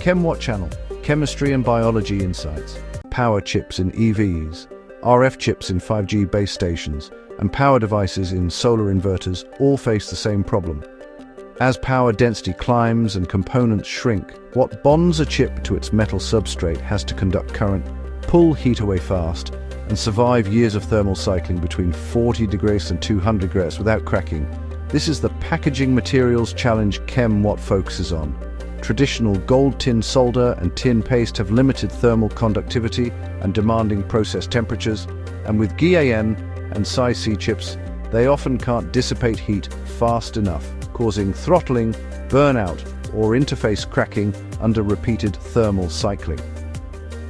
ChemWhat channel, Chemistry and Biology Insights. Power chips in EVs, RF chips in 5G base stations, and power devices in solar inverters all face the same problem. As power density climbs and components shrink, what bonds a chip to its metal substrate has to conduct current, pull heat away fast, and survive years of thermal cycling between 40 degrees and 200 degrees without cracking. This is the packaging materials challenge ChemWhat focuses on. Traditional gold tin solder and tin paste have limited thermal conductivity and demanding process temperatures, and with GaN and SiC chips, they often can't dissipate heat fast enough, causing throttling, burnout, or interface cracking under repeated thermal cycling.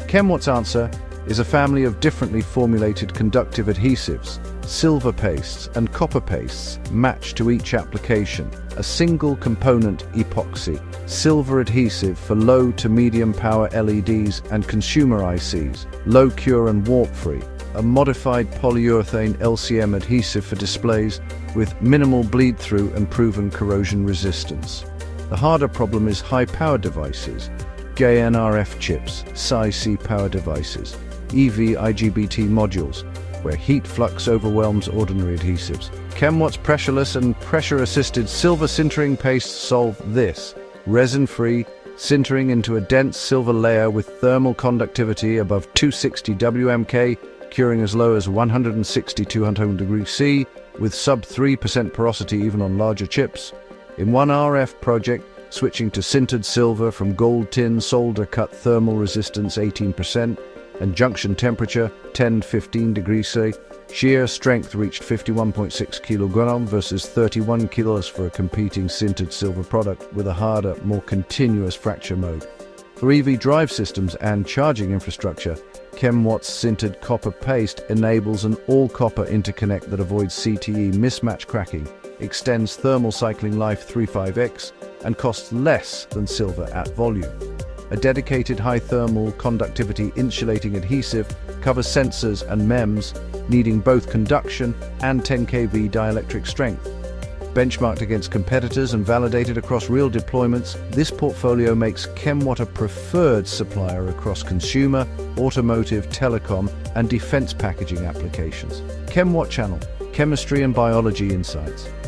ChemWhat's answer is a family of differently formulated conductive adhesives, silver pastes and copper pastes matched to each application, a single component epoxy, silver adhesive for low to medium power LEDs and consumer ICs, low cure and warp-free, a modified polyurethane LCM adhesive for displays with minimal bleed-through and proven corrosion resistance. The harder problem is high-power devices, GaN RF chips, SiC power devices, EV IGBT modules, where heat flux overwhelms ordinary adhesives. ChemWhat's pressureless and pressure-assisted silver sintering pastes solve this. Resin-free, sintering into a dense silver layer with thermal conductivity above 260 WMK, curing as low as 160-200 degrees C, with sub-3% porosity even on larger chips. In one RF project, switching to sintered-silver from gold tin solder cut thermal resistance 18%, and junction temperature 10-15 degrees C, shear strength reached 51.6 kg versus 31 kilos for a competing sintered silver product with a harder, more continuous fracture mode. For EV drive systems and charging infrastructure, ChemWhat's sintered copper paste enables an all-copper interconnect that avoids CTE-mismatch cracking, extends thermal cycling life 3-5x, and costs less than silver at volume. A dedicated high-thermal-conductivity insulating adhesive covers sensors and MEMS, needing both conduction and 10 kV dielectric strength. Benchmarked against competitors and validated across real deployments, this portfolio makes ChemWhat a preferred supplier across consumer, automotive, telecom, and defense packaging applications. ChemWhat channel, Chemistry and Biology Insights.